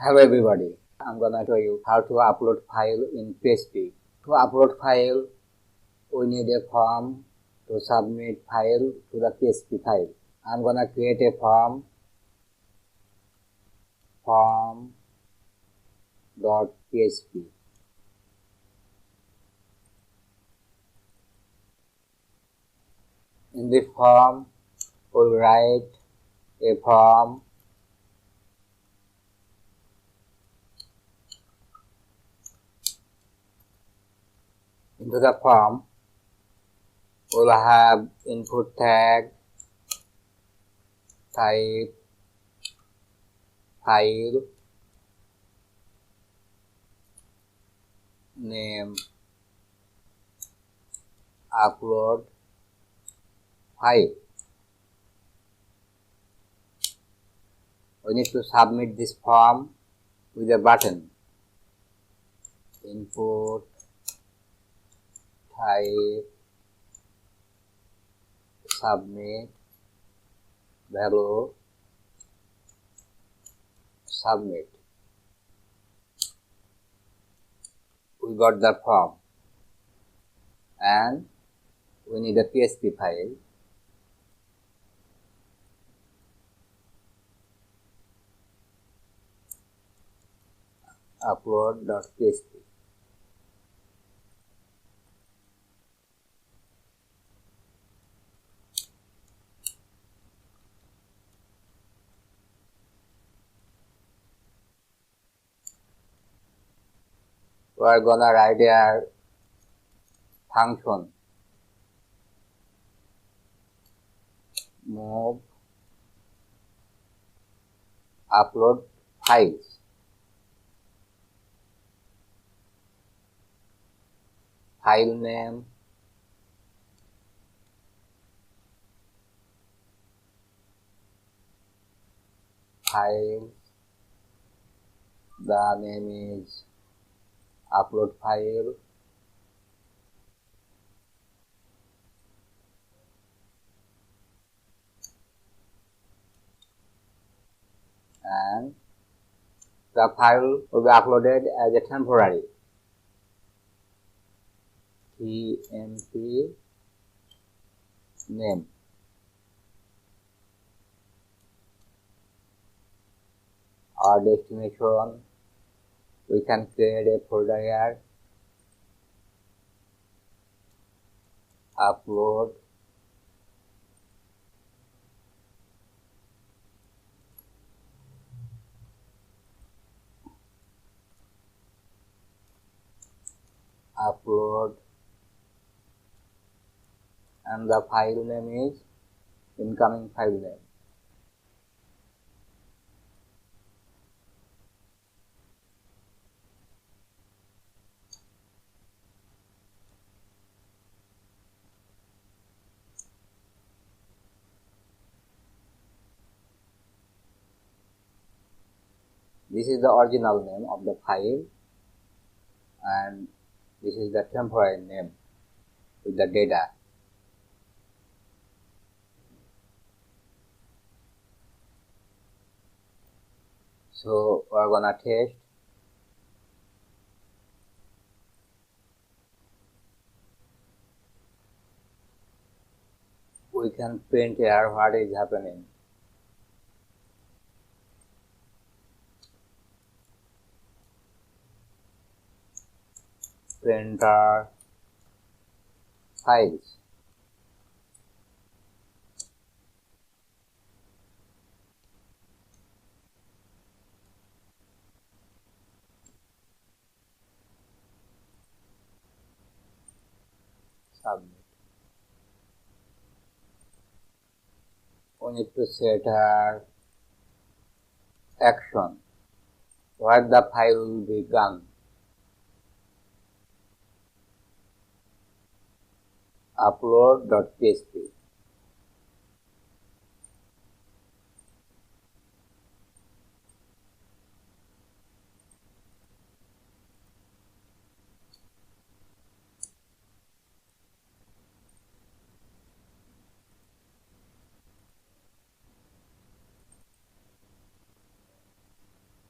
Hello everybody, I'm gonna show you how to upload file in PHP. To upload file, we need a form to submit file to the PHP file. I'm gonna create a form.php. In this form, we'll write a form into the form. We'll have input tag, type, file, name, upload file. We need to submit this form with a button. Input, type, submit, value, submit. We got the form and we need a PHP file. Upload.php. We are gonna write a function move upload files. File name, file, the name is upload file, and the file will be uploaded as a temporary tmp name. Our destination, we can create a folder here, upload, and the file name is incoming file name. This is the original name of the file and this is the temporary name with the data. So we're gonna test. We can print here what is happening. Printer files. Submit. We need to set our action where the file will be gone. Upload.php.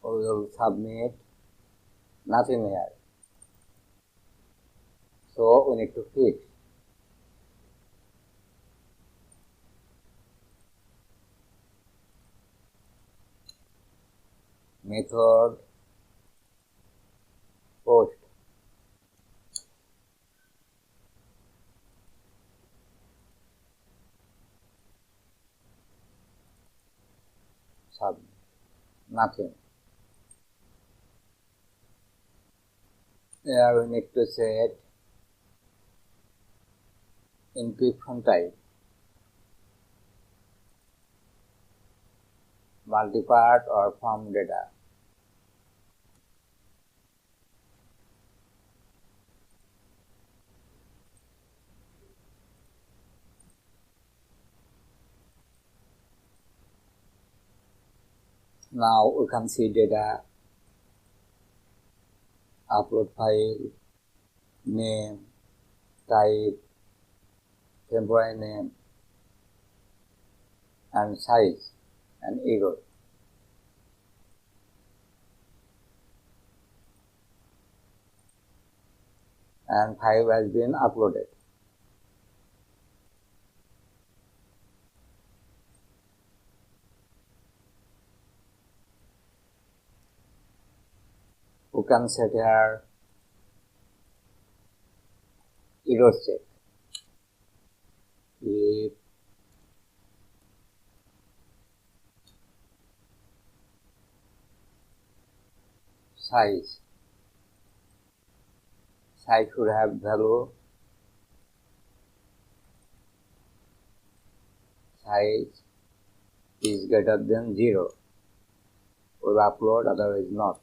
we will submit nothing here. So we need to fix. Method post. Submit. Nothing. Here we need to set encryption type. Multipart or form data. Now we can see data, upload file, name, type, temporary name, and size and error. And file has been uploaded. We can set here error check. If size should have value size is greater than 0. We'll upload, otherwise not.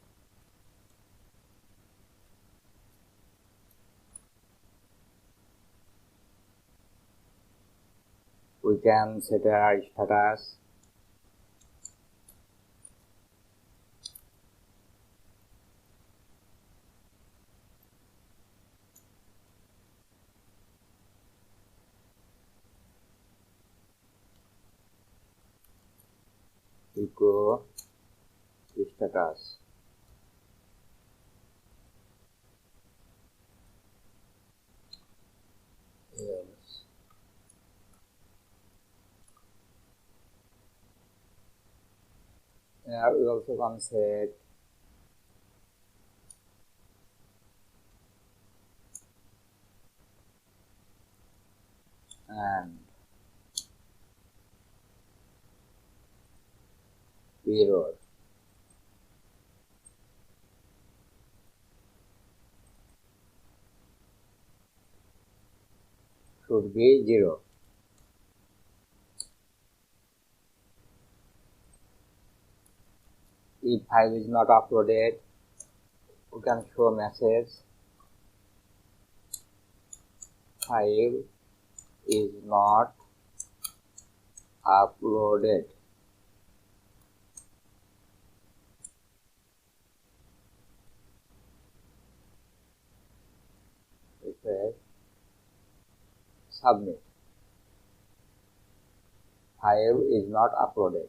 We can set our status equal status. Yes. We also can set and error. Should be 0. If file is not uploaded, we can show message file is not uploaded. Refresh, submit. File is not uploaded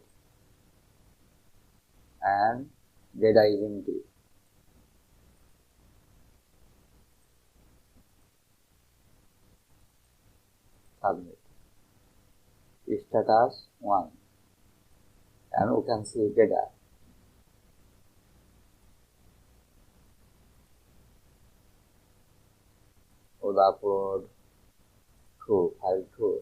and data is empty. Submit. Status 1, and we can see data. We'll upload to file 2.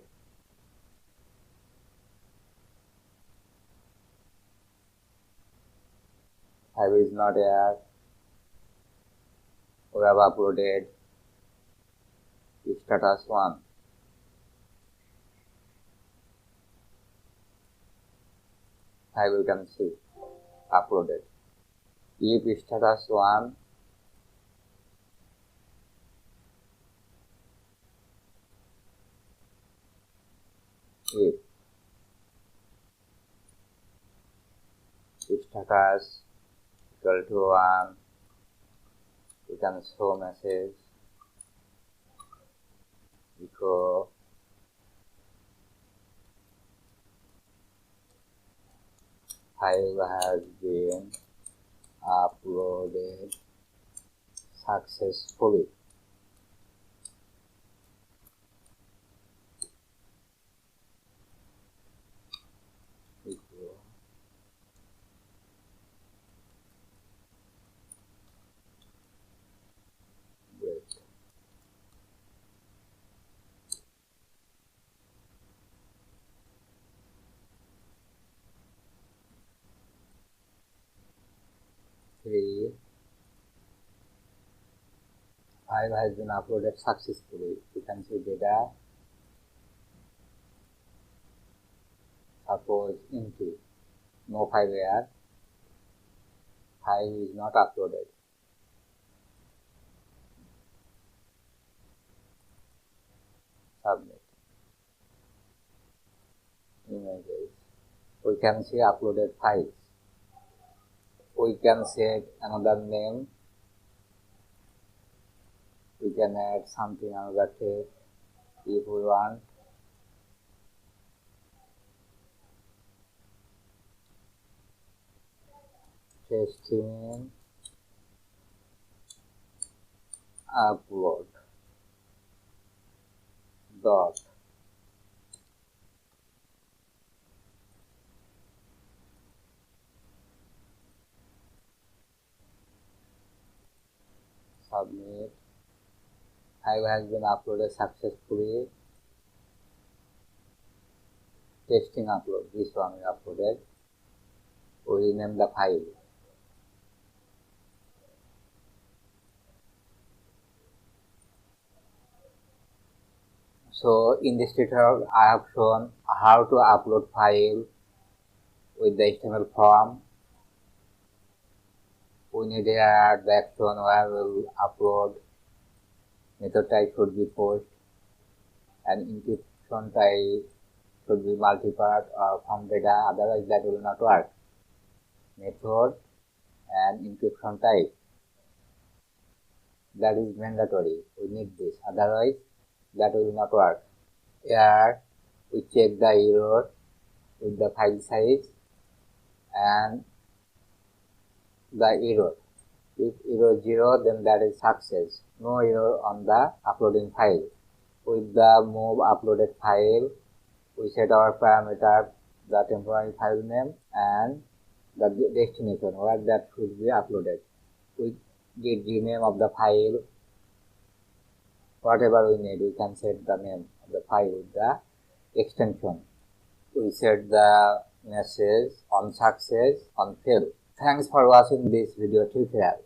File is not here. We have uploaded status 1. File we can see uploaded. If status 1 if status equal to 1, we can show message echo file has been uploaded successfully. Great. Three, file has been uploaded successfully. You can see data, suppose empty, no file here, file is not uploaded. Submit. Images. We can see uploaded files. We can set another name. We can add something another text if we want. Testing upload dot submit. File has been uploaded successfully. Testing upload, this one we uploaded. We rename the file. So in this tutorial I have shown how to upload file with the HTML form. We need here the action where we will upload. Method type should be post and encryption type should be multi-part or form data, otherwise that will not work. Method and encryption type, that is mandatory. We need this, otherwise that will not work. Here we check the error with the file size and the error. If error 0, then that is success. No error on the uploading file. With the move uploaded file, we set our parameter, the temporary file name and the destination where that should be uploaded. We get the name of the file. Whatever we need, we can set the name of the file with the extension. We set the message on success, on fail. Thanks for watching this video tutorial.